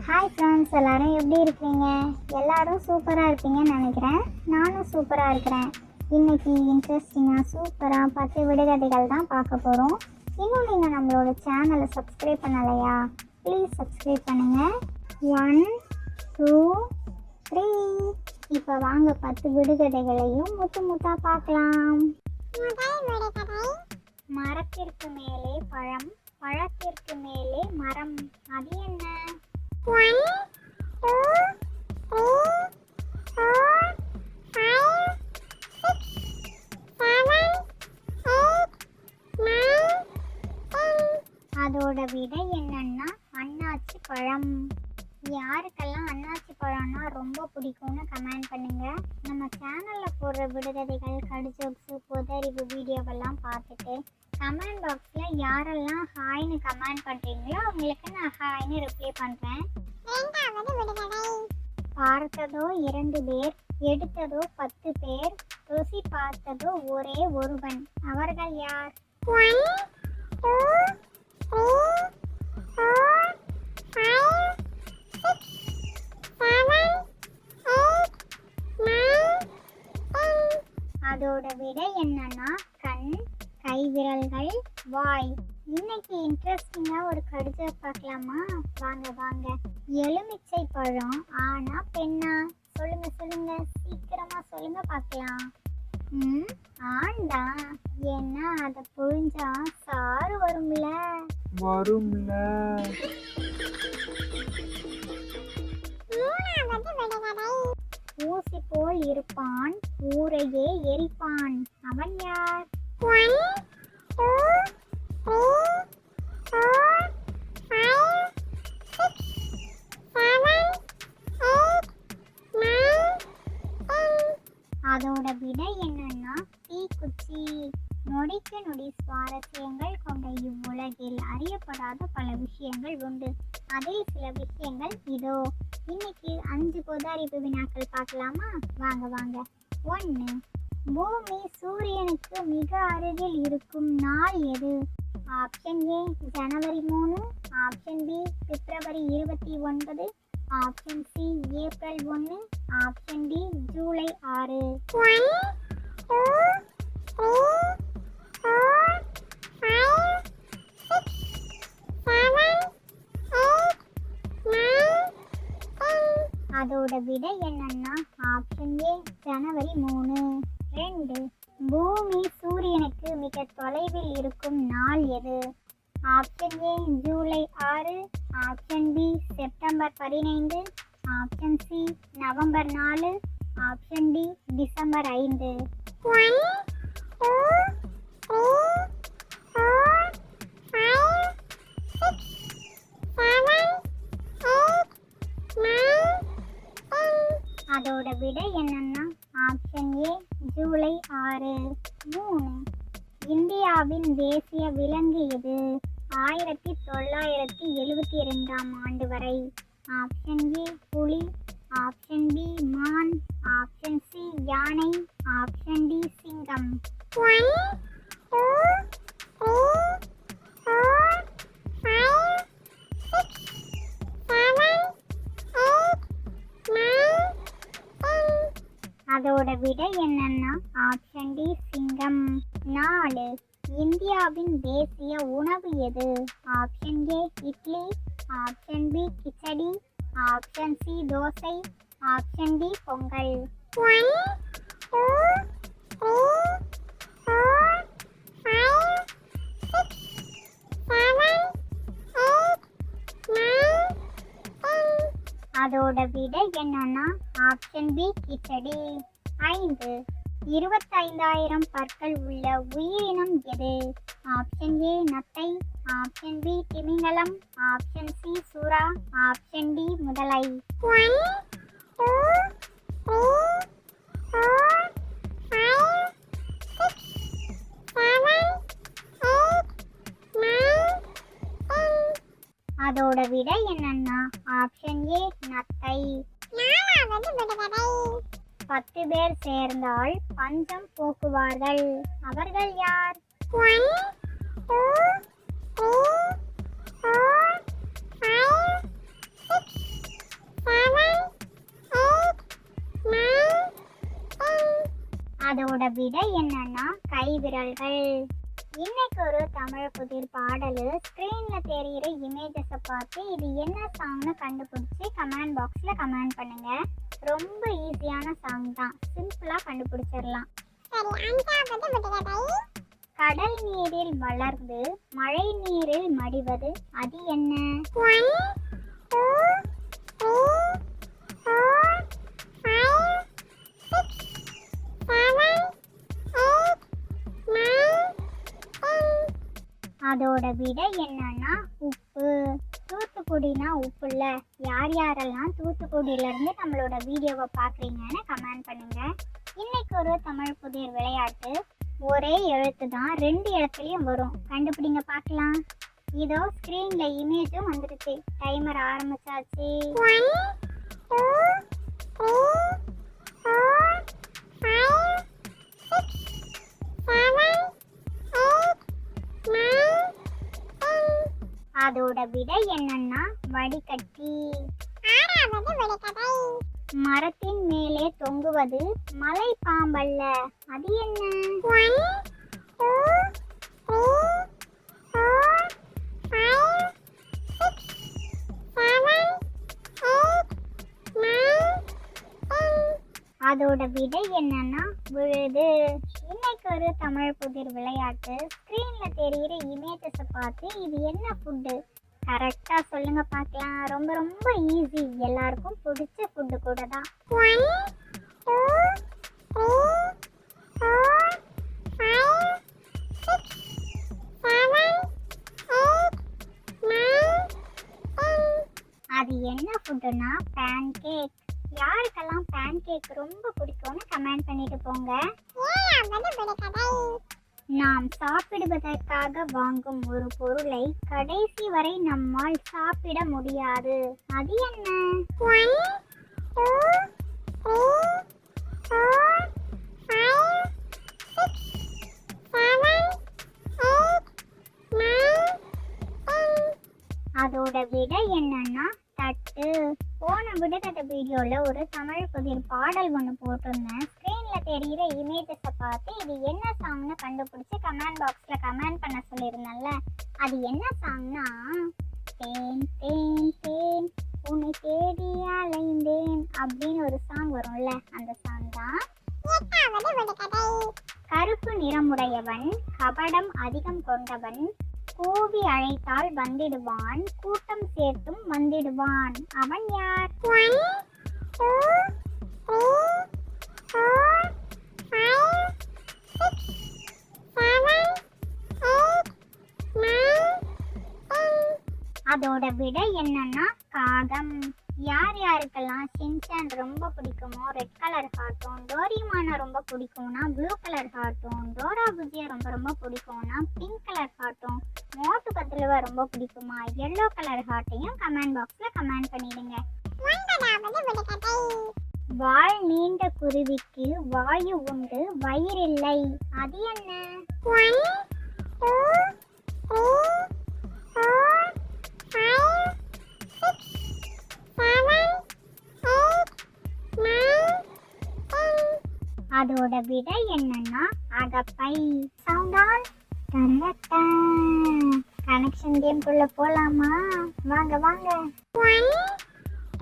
Hi friends, எல்லோரும் எப்படி இருக்கீங்க? எல்லோரும் சூப்பராக இருப்பீங்கன்னு நினைக்கிறேன். நானும் சூப்பராக இருக்கிறேன். இன்றைக்கி இன்ட்ரெஸ்டிங்காக சூப்பராக 10 விடுகதைகள் தான் பார்க்க போகிறோம். இன்னும் நீங்கள் நம்மளோட சேனலை சப்ஸ்கிரைப் பண்ணலையா? ப்ளீஸ் சப்ஸ்கிரைப் பண்ணுங்கள். 1 2 3. இப்போ வாங்க 10 விடுகதைகளையும் முத்தாக பார்க்கலாம். முதல் விடுகதை. மரத்திற்கு மேலே பழம், பழத்திற்கு மேலே மரம், அது என்ன? 1 2 3 4 5 6 7 8 9 10. அதோட விடை என்னன்னா அன்னாச்சி பழம். யாருக்கெல்லாம் அன்னாச்சி பழம்னா ரொம்ப பிடிக்கும்னு கமெண்ட் பண்ணுங்க. நம்ம சேனலில் போடுற விடுகதைகள், கடிஜோக்ஸு, பொதறிவு வீடியோவெல்லாம் பார்த்துட்டு கமெண்ட் பாக்ஸில் யாரெல்லாம் ஹாய்னு கமெண்ட் பண்ணுறீங்களோ அவங்களுக்கு நான் ஹாய்னு ரிப்ளை பண்ணுறேன். இரண்டாவது விடுகதை. பார்த்ததோ 2 பேர், எடுத்ததோ 10 பேர், ருசி பார்த்ததோ ஒரே ஒருவன், அவர்கள் யார்? 1 2 3 4 5 6 7 8 9 10. அதோட விடை என்னன்னா கண், கைவிரல்கள், வாய். இன்னைக்கு இன்ட்ரெஸ்டிங்காக ஒரு கடிதத்தை பார்க்கலாமா? வாங்க வாங்க. எலுமிச்சை பழம் ஆனா பெண்ணா? சொல்லுங்க சொல்லுங்க, சீக்கிரமா சொல்லுங்க பார்க்கலாம். ஆண்டா. ஏன்னா அதை புழிஞ்சா சாறு வரும்ல. மூணாவது விடுகதை. ஊசி போல் இருப்பான், ஊரையே எரிப்பான், அவன் யார்? 1 2 3 4 5 6 7 8 9 10. அதோட விடை என்னன்னா தீக்குச்சி. நொடிக்கு நொடி சுவாரஸ்யங்கள் கொண்ட இவ்வுலகில் அறியப்படாத பல விஷயங்கள் உண்டு. அதில் சில விஷயங்கள் இதோ. இன்னைக்கு 5 பொதறிவு வினாக்கள் பார்க்கலாமா? வாங்க வாங்க. 1. பூமி சூரியனுக்கு மிக அருகில் இருக்கும் நாள் எது? ஆப்ஷன் ஏ ஜனவரி 3, ஆப்ஷன் பி பிப்ரவரி 29, ஆப்ஷன் சி ஏப்ரல் 1, ஆப்ஷன் டி ஜூலை 6. 1 2 3 4 5 6 7 8 9 10. அதோட விடை என்னன்னா ஆப்ஷன் ஏ ஜனவரி 3. 2. பூமி சூரியனுக்கு மிக தொலைவில் இருக்கும் நாள் எது? ஆப்ஷன் ஏ ஜூலை 6, ஆப்ஷன் பி செப்டம்பர் 15, ஆப்ஷன் சி நவம்பர் 4, ஆப்ஷன் டி டிசம்பர் 5. 1 2 3 4 5 6 7 8 9 10. அதோட விடை என்னன்னா ஆப்ஷன் ஏ ஜூலை 6. 3. இந்தியாவின் தேசிய விலங்கு எது 1972ஆம் ஆண்டு வரை? ஆப்ஷன் ஏ புலி, ஆப்ஷன் பி மான், ஆப்ஷன் சி யானை, ஆப்ஷன் டி சிங்கம். 1 2 3 4 5 6 7 8 9 10. அதோட விடை என்னன்னா ஆப்ஷன் டி சிங்கம். 4. இந்தியாவின் தேசிய உணவு எது? Option A idli, option B khichdi, option C dosa, option D Pongal. 1 2 3 4 5 6 7 8 9 10. அதோட விடை என்னன்னா ஆப்ஷன் பி கிச்சடி. 5. 25,000 பற்கள் உள்ள உயிரினம் எது? ஆப்ஷன் ஏ நத்தை, ஆப்ஷன் பி திமிங்கலம், ஆப்ஷன் சி சுறா, ஆப்ஷன் டி முதலை. 1 2 3 4 5 6 7 8 9 10. அதோட விடை என்னன்னா ஆப்ஷன் ஏ நத்தை. நாலாவது விடுகதை. 10 பேர் சேர்ந்தால் பஞ்சம் போக்குவார்கள், அவர்கள் யார்? 1 2 3 4 5 6 அதோட விடை என்னன்னா கைவிரல்கள். இன்னைக்கு ஒரு தமிழ் புதிர் பாடல். ஸ்க்ரீன்ல தெரியிற இமேஜஸை பார்த்து இது என்ன சாங்னு கண்டுபிடிச்சி கமெண்ட் பாக்ஸ்ல கமெண்ட் பண்ணுங்க. ரொம்ப ஈஸியான சாங் தான், சிம்பிளா கண்டுபிடிச்சிடலாம். கடல் நீரில் வளர்ந்து மழை நீரில் மடிவது அது என்ன? 1 2 3 4 5 6 7 8 9 10. அதோட விடை என்னன்னா உப்பு. தூத்துக்குடினா உப்புல. யார் யாரெல்லாம் தூத்துக்குடியில இருந்து நம்மளோட வீடியோவை பார்க்குறீங்கன்னு கமெண்ட் பண்ணுங்க. இன்னைக்கு ஒரு தமிழ் புதிர் விளையாட்டு. ஒரே எழுத்து தான், 2 இடத்துலையும் வரும். கண்டுபிடிங்க பார்க்கலாம். இதோ ஸ்க்ரீன்ல இமேஜும் வந்துருச்சு. டைமர் ஆரம்பிச்சாச்சு. 1 2 3 4 5 6 7 8 9 10. அதோட விடை என்னன்னா வடிகட்டி. 6வது விடுகதை. மரத்தின் மேலே தொங்குவது மலை பாம்பல்ல, அது என்ன? 1 2 3 4 5 6 7 8 9 10. அதோட விடை என்னன்னா விழுது. இன்னைக்கு ஒரு தமிழ் புதிர் விளையாட்டு. ஸ்க்ரீன்ல தெரியிற இமேஜஸை பார்த்து இது என்ன ஃபுட்டு கரெக்டா சொல்லுங்க பார்க்கலாம். ரொம்ப ரொம்ப ஈஸி, எல்லாருக்கும் பிடிச்ச ஃபுட்டு கூட தான். 1 2 3 4 5 6 7 8 9 10. அது என்ன ஃபுட்டுனா பேன்கேக். யாருக்கெல்லாம் பேன்கேக் ரொம்ப பிடிக்கும்னு கமெண்ட் பண்ணிட்டு போங்க. 7வது விடுகதை. நாம் சாப்பிடுவதற்காக வாங்கும் ஒரு பொருளை கடைசி வரை நம்மால் சாப்பிட முடியாது, அது என்ன? 1 2 3 4 5 6 7 8 9 10. அதோட விடை என்னன்னா தட்டு. போன விடுகதை வீடியோல ஒரு தமிழ் புதிர் பாடல் ஒன்று போட்டிருந்தேன். ஸ்க்ரீன்ல தெரிகிற இமேஜஸை பார்த்து இது என்ன சாங்னு கண்டுபிடிச்சி கமெண்ட் பாக்ஸ்ல கமெண்ட் பண்ண சொல்லியிருந்தேன்ல, அது என்ன சாங்னா தேன் தேன் தேன் உன்னை தேடி அலைந்தேன் அப்படின்னு ஒரு சாங் வரும்ல, அந்த சாங் தான். 8வது விடுகதை. கருப்பு நிறமுடையவன், கபடம் அதிகம் கொண்டவன், கூவி அழைத்தால் வந்திடுவான், கூட்டம் சேர்த்தும் வந்திடுவான், அவன் யார்? 1 2 3 4 5 6 7 8 9 10. அதோட விடை என்னன்னா காகம். யார் யாருக்கெல்லாம் ஷின்சான் ரொம்ப பிடிக்குமோ ரெட் கலர் ஹார்ட்டும், டோரிமானை ரொம்ப பிடிக்கும்னா ப்ளூ கலர் ஹார்ட்டும், டோரா புஜியா ரொம்ப ரொம்ப பிடிக்கும்னா பிங்க் கலர் ஹார்ட்டும், மோட்டு பத்துலுவா ரொம்ப பிடிக்குமா எல்லோ கலர் ஹார்ட்டையும் கமெண்ட் பாக்ஸ்ல கமெண்ட் பண்ணிடுங்க. 9வது விடுகதை. வால் நீண்ட குருவிக்கு வாயு உண்டு வயிறில்லை, அது என்ன? 1 2 3 4 5 6 7 8 9 10. அதோட விடை என்னன்னா அகப்பை. சவுண்டான் கனெக்ஷன் கேம்குள்ள போலாமா? வாங்க வாங்க. 1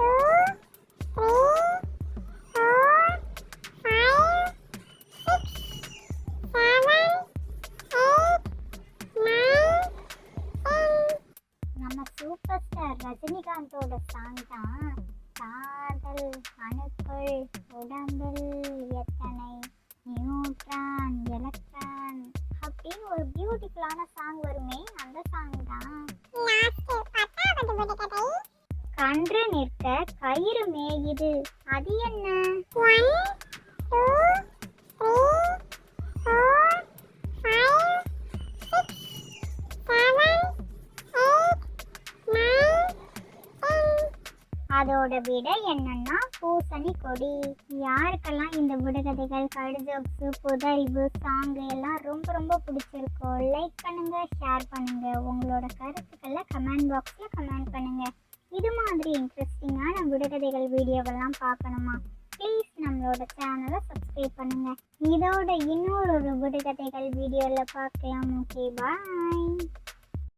2 3 4 5 6 7 8 9 10. நம்ம சூப்பர் ஸ்டார் ரஜினிகாந்தோட சாங் தான். காதல் அணுக்கள் உடம்பில் எத்தனை நியூட்ரான் எலக்ட்ரான் அப்படின்னு ஒரு பியூட்டிஃபுல்லான சாங் வருமே, அந்த சாங் தான். லாஸ்ட் 10வது விடுகதை. கன்று நிற்க கயிறு மேயுது, அது என்ன? 1 2 3 4 5 6 7 8 9 10. அதோட விடை என்னன்னா பூசணி கொடி. யாருக்கெல்லாம் இந்த விடுகதைகள், கடுஜோக்ஸு, புதறிவு, சாங்கு எல்லாம் ரொம்ப ரொம்ப பிடிச்சிருக்கோ லைக் பண்ணுங்க, ஷேர் பண்ணுங்க, உங்களோட கருத்துக்களை கமெண்ட் பாக்ஸ்ல கமெண்ட் பண்ணுங்க. இது மாதிரி இன்ட்ரெஸ்டிங்கான விடுகதைகள் வீடியோவெல்லாம் பார்க்கணுமா ப்ளீஸ் நம்மளோட சேனலை சப்ஸ்கிரைப் பண்ணுங்க. இதோட இன்னொரு விடுகதைகள் வீடியோவில் பார்க்கலாம். ஓகே, பாய்.